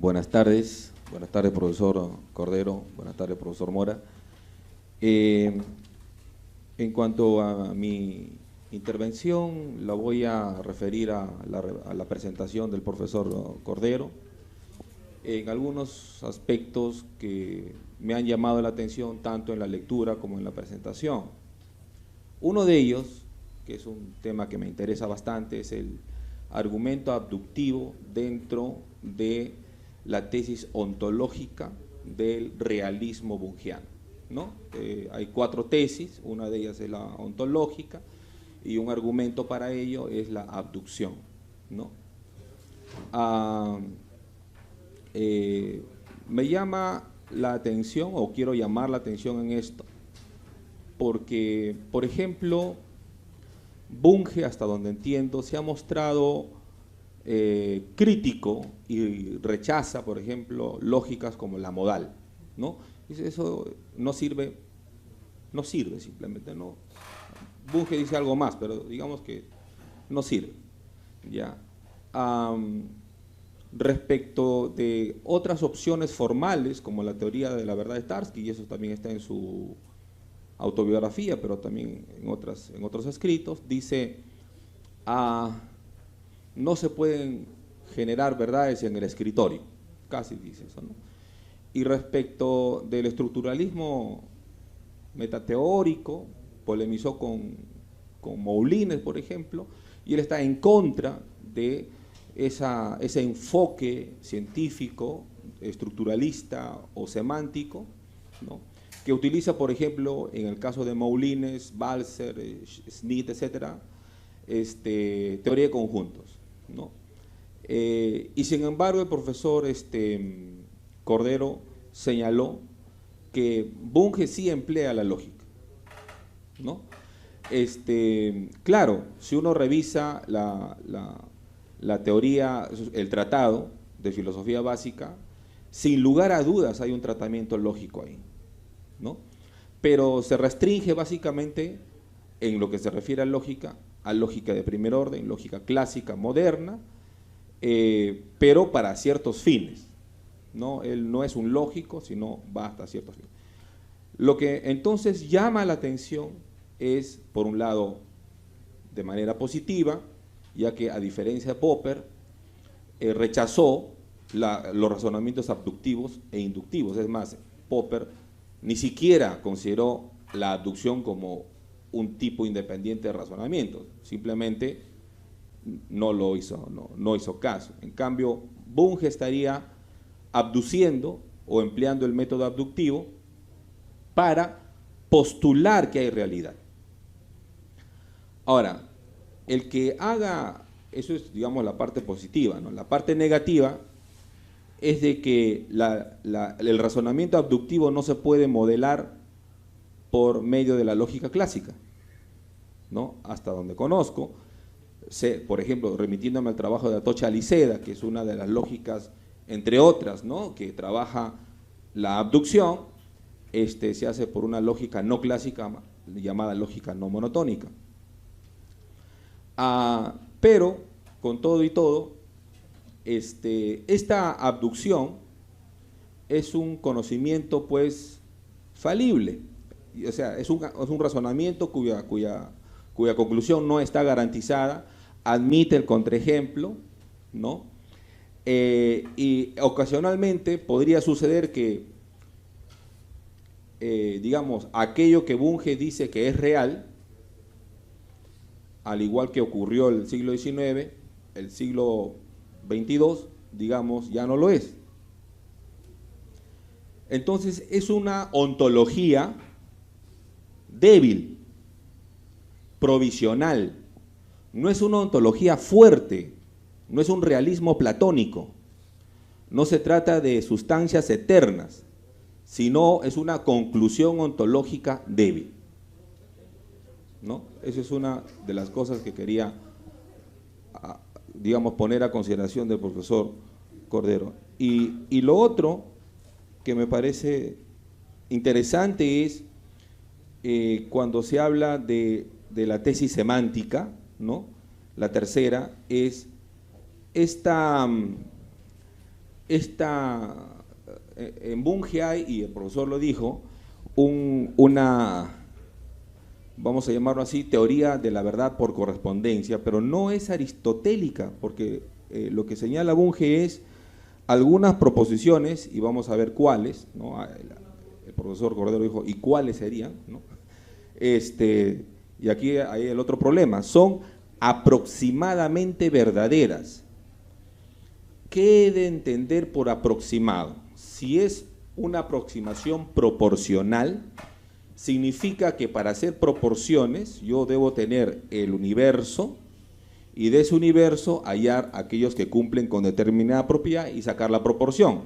Buenas tardes profesor Cordero, buenas tardes profesor Mora. En cuanto a mi intervención, la voy a referir a la presentación del profesor Cordero en algunos aspectos que me han llamado la atención tanto en la lectura como en la presentación. Uno de ellos, que es un tema que me interesa bastante, es el argumento abductivo dentro de la tesis ontológica del realismo bungiano, ¿no? Hay 4 tesis, una de ellas es la ontológica y un argumento para ello es la abducción, ¿no? Me llama la atención, o quiero llamar la atención en esto, porque, por ejemplo, Bunge, hasta donde entiendo, se ha mostrado crítico y rechaza, por ejemplo, lógicas como la modal, ¿no? Dice, eso no sirve simplemente, ¿no? Bunge dice algo más, pero digamos que no sirve, ¿ya? Respecto de otras opciones formales, como la teoría de la verdad de Tarski, y eso también está en su autobiografía, pero también en otros escritos, dice, no se pueden generar verdades en el escritorio, casi dice eso, ¿no? Y respecto del estructuralismo metateórico, polemizó con Moulines, por ejemplo, y él está en contra de ese enfoque científico, estructuralista o semántico, ¿no?, que utiliza, por ejemplo, en el caso de Moulines, Balzer, Schnitt, etcétera, teoría de conjuntos, ¿no? Y sin embargo, el profesor Cordero señaló que Bunge sí emplea la lógica, ¿no? Claro, si uno revisa la teoría, el tratado de filosofía básica, sin lugar a dudas hay un tratamiento lógico ahí, ¿no? Pero se restringe básicamente en lo que se refiere a lógica de primer orden, lógica clásica, moderna, pero para ciertos fines, ¿no? Él no es un lógico, sino va hasta ciertos fines. Lo que entonces llama la atención es, por un lado, de manera positiva, ya que a diferencia de Popper, rechazó los razonamientos abductivos e inductivos. Es más, Popper ni siquiera consideró la abducción como un tipo independiente de razonamiento, simplemente no lo hizo, no hizo caso. En cambio, Bunge estaría abduciendo o empleando el método abductivo para postular que hay realidad. Ahora, el que haga, eso es, digamos, la parte positiva, ¿no? La parte negativa es de que el razonamiento abductivo no se puede modelar por medio de la lógica clásica, ¿no? Hasta donde conozco, por ejemplo, remitiéndome al trabajo de Atocha Aliceda, que es una de las lógicas, entre otras, ¿no?, que trabaja la abducción, se hace por una lógica no clásica llamada lógica no monotónica. Pero, con todo y todo, esta abducción es un conocimiento, pues, falible. O sea, es un razonamiento cuya conclusión no está garantizada, admite el contraejemplo, ¿no? Y ocasionalmente podría suceder que, digamos, aquello que Bunge dice que es real, al igual que ocurrió el siglo XIX, el siglo XXII, digamos, ya no lo es. Entonces, es una ontología débil, provisional, no es una ontología fuerte, no es un realismo platónico, no se trata de sustancias eternas, sino es una conclusión ontológica débil, ¿no? Esa es una de las cosas que quería, digamos, poner a consideración del profesor Cordero. Y lo otro que me parece interesante es cuando se habla de la tesis semántica, ¿no? La tercera es esta en Bunge hay, y el profesor lo dijo, una, vamos a llamarlo así, teoría de la verdad por correspondencia, pero no es aristotélica, porque lo que señala Bunge es algunas proposiciones, y vamos a ver cuáles, ¿no? El profesor Cordero dijo, ¿y cuáles serían? ¿No? Y aquí hay el otro problema, son aproximadamente verdaderas. ¿Qué he de entender por aproximado? Si es una aproximación proporcional, significa que para hacer proporciones yo debo tener el universo y de ese universo hallar aquellos que cumplen con determinada propiedad y sacar la proporción.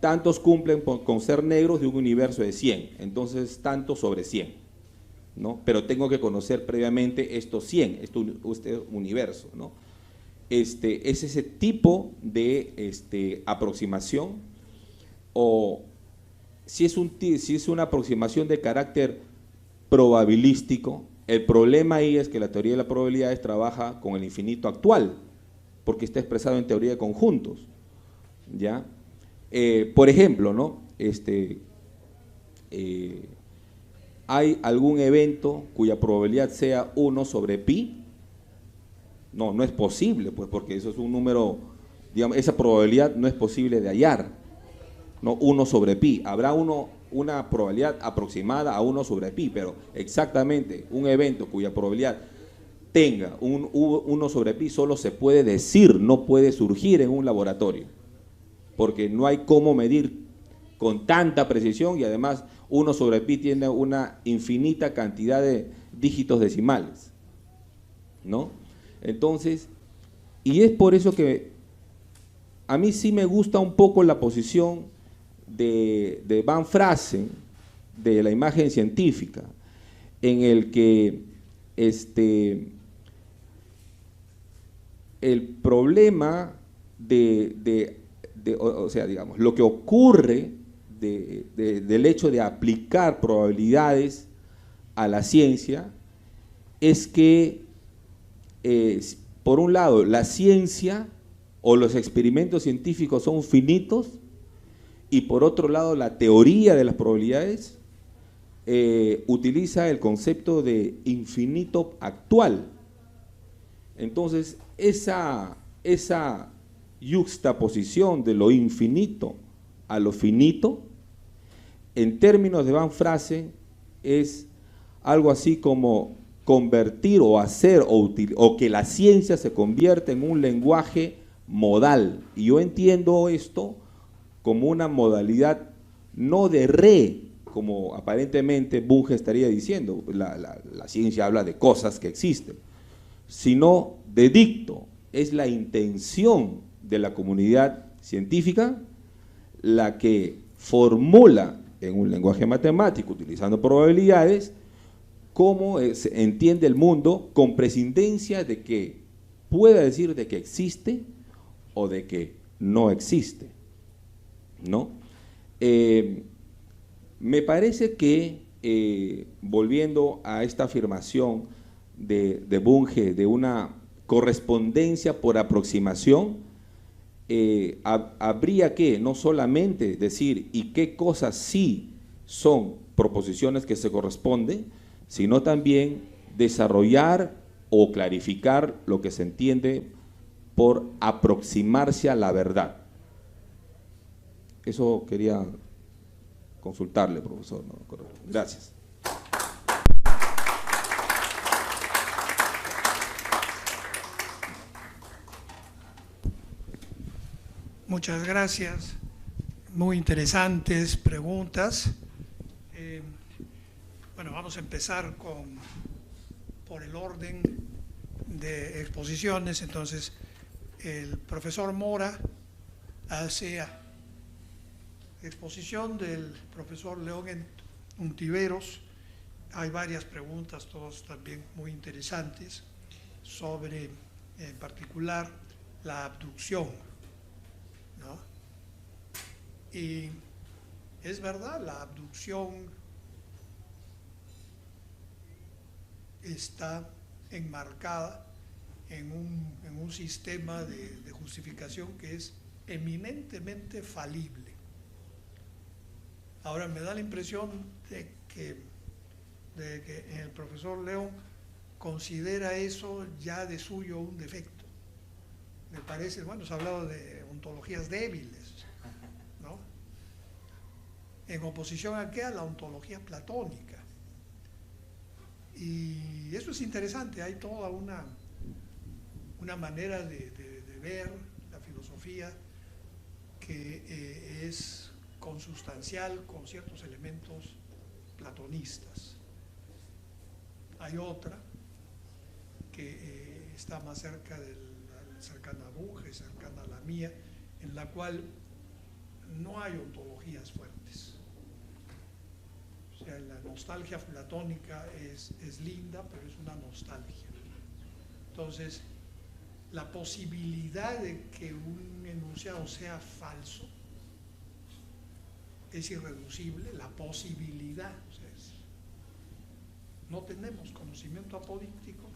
Tantos cumplen con ser negros de un universo de 100, entonces tantos sobre 100, ¿no? Pero tengo que conocer previamente estos 100, este universo, ¿no? Es ese tipo de aproximación, o si es una aproximación de carácter probabilístico. El problema ahí es que la teoría de las probabilidades trabaja con el infinito actual, porque está expresado en teoría de conjuntos, ¿ya? Por ejemplo, ¿no? ¿Hay algún evento cuya probabilidad sea 1 sobre pi? No, no es posible, pues, porque eso es un número, digamos, esa probabilidad no es posible de hallar, ¿no? 1 sobre pi. Habrá una probabilidad aproximada a 1 sobre pi, pero exactamente un evento cuya probabilidad tenga un 1 sobre pi solo se puede decir, no puede surgir en un laboratorio, porque no hay cómo medir con tanta precisión, y además 1 sobre pi tiene una infinita cantidad de dígitos decimales, ¿no? Entonces, y es por eso que a mí sí me gusta un poco la posición de Van Fraassen, de la imagen científica, en el que el problema o sea, digamos, lo que ocurre del hecho de aplicar probabilidades a la ciencia es que, por un lado, la ciencia o los experimentos científicos son finitos, y por otro lado la teoría de las probabilidades utiliza el concepto de infinito actual. Entonces, esa yuxtaposición de lo infinito a lo finito, en términos de Van Fraassen, es algo así como convertir o hacer o que la ciencia se convierta en un lenguaje modal. Y yo entiendo esto como una modalidad no de re, como aparentemente Bunge estaría diciendo, la ciencia habla de cosas que existen, sino de dicto. Es la intención de la comunidad científica la que formula en un lenguaje matemático, utilizando probabilidades, cómo se entiende el mundo, con prescindencia de que pueda decir de que existe o de que no existe, ¿no? Me parece que, volviendo a esta afirmación de Bunge, de una correspondencia por aproximación, habría que no solamente decir y qué cosas sí son proposiciones que se corresponden, sino también desarrollar o clarificar lo que se entiende por aproximarse a la verdad. Eso quería consultarle, profesor. Gracias. Muchas gracias. Muy interesantes preguntas. Bueno, vamos a empezar por el orden de exposiciones. Entonces, el profesor Mora hace exposición del profesor León Ontiveros. Hay varias preguntas, todas también muy interesantes, sobre, en particular, la abducción, ¿no? Y es verdad, la abducción está enmarcada en un sistema de justificación que es eminentemente falible. Ahora me da la impresión de que el profesor León considera eso ya de suyo un defecto. Me parece, bueno, se ha hablado de ontologías débiles, ¿no? En oposición a qué, a la ontología platónica. Y eso es interesante, hay toda una manera de ver la filosofía que es consustancial con ciertos elementos platonistas. Hay otra que está más cercana a Bunge, cercana a la mía, en la cual no hay ontologías fuertes. O sea, la nostalgia platónica es linda, pero es una nostalgia. Entonces, la posibilidad de que un enunciado sea falso es irreducible, la posibilidad. O sea, no tenemos conocimiento apodíctico,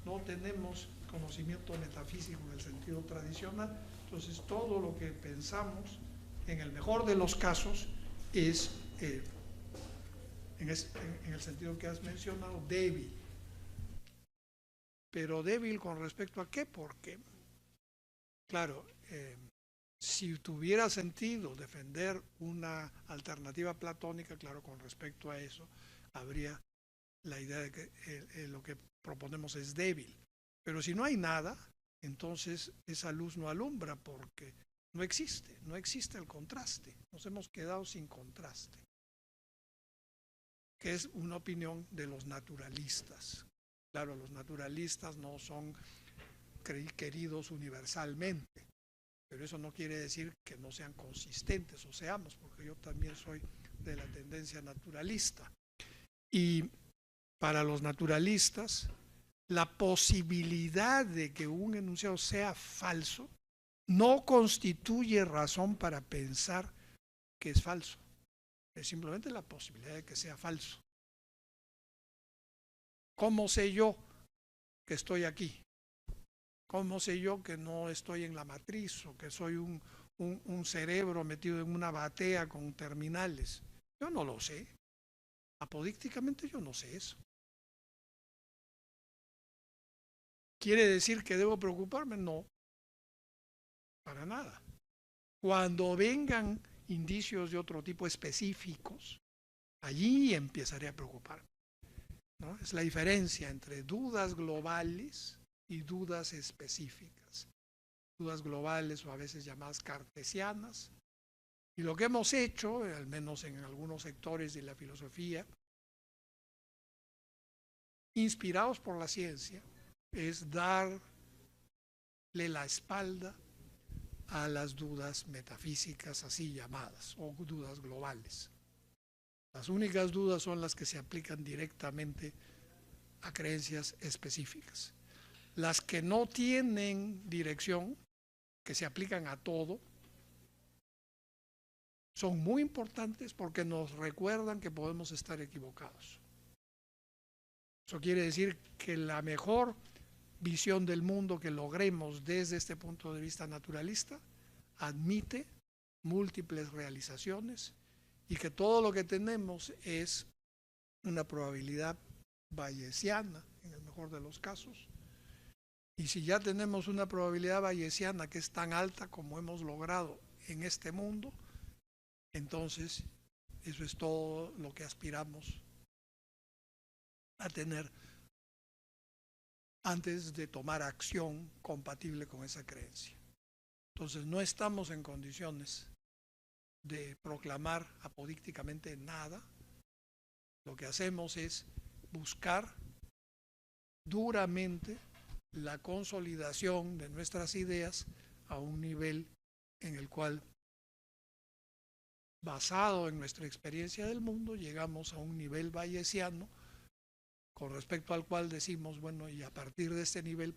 no tenemos conocimiento metafísico en el sentido tradicional, entonces todo lo que pensamos, en el mejor de los casos, es, en el sentido que has mencionado, débil. Pero débil con respecto a qué, porque, claro, si tuviera sentido defender una alternativa platónica, claro, con respecto a eso, habría la idea de que lo que proponemos es débil. Pero si no hay nada, entonces esa luz no alumbra porque no existe el contraste. Nos hemos quedado sin contraste, que es una opinión de los naturalistas. Claro, los naturalistas no son queridos universalmente, pero eso no quiere decir que no sean consistentes o seamos, porque yo también soy de la tendencia naturalista. Y para los naturalistas, la posibilidad de que un enunciado sea falso no constituye razón para pensar que es falso. Es simplemente la posibilidad de que sea falso. ¿Cómo sé yo que estoy aquí? ¿Cómo sé yo que no estoy en la matriz o que soy un cerebro metido en una batea con terminales? Yo no lo sé. Apodícticamente yo no sé eso. ¿Quiere decir que debo preocuparme? No, para nada. Cuando vengan indicios de otro tipo específicos, allí empezaré a preocuparme, ¿no? Es la diferencia entre dudas globales y dudas específicas. Dudas globales o a veces llamadas cartesianas. Y lo que hemos hecho, al menos en algunos sectores de la filosofía, inspirados por la ciencia, es darle la espalda a las dudas metafísicas así llamadas, o dudas globales. Las únicas dudas son las que se aplican directamente a creencias específicas. Las que no tienen dirección, que se aplican a todo, son muy importantes porque nos recuerdan que podemos estar equivocados. Eso quiere decir que la mejor visión del mundo que logremos desde este punto de vista naturalista admite múltiples realizaciones y que todo lo que tenemos es una probabilidad bayesiana en el mejor de los casos. Y si ya tenemos una probabilidad bayesiana que es tan alta como hemos logrado en este mundo, entonces eso es todo lo que aspiramos a tener antes de tomar acción compatible con esa creencia. Entonces no estamos en condiciones de proclamar apodícticamente nada. Lo que hacemos es buscar duramente la consolidación de nuestras ideas a un nivel en el cual, basado en nuestra experiencia del mundo, llegamos a un nivel bayesiano con respecto al cual decimos, bueno, y a partir de este nivel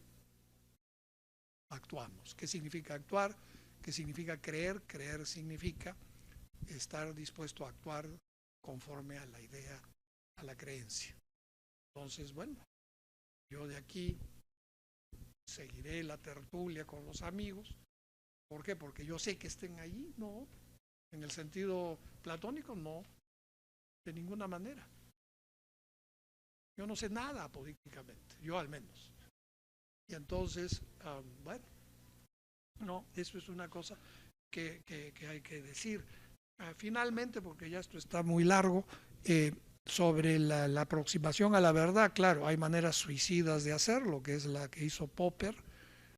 actuamos. ¿Qué significa actuar? ¿Qué significa creer? Creer significa estar dispuesto a actuar conforme a la idea, a la creencia. Entonces, bueno, yo de aquí seguiré la tertulia con los amigos, ¿Por qué? Porque yo sé que estén allí. No, en el sentido platónico, no, de ninguna manera. Yo no sé nada políticamente, yo al menos. Y entonces, bueno, no, eso es una cosa que hay que decir. Finalmente, porque ya esto está muy largo, sobre la aproximación a la verdad, claro, hay maneras suicidas de hacerlo, que es la que hizo Popper,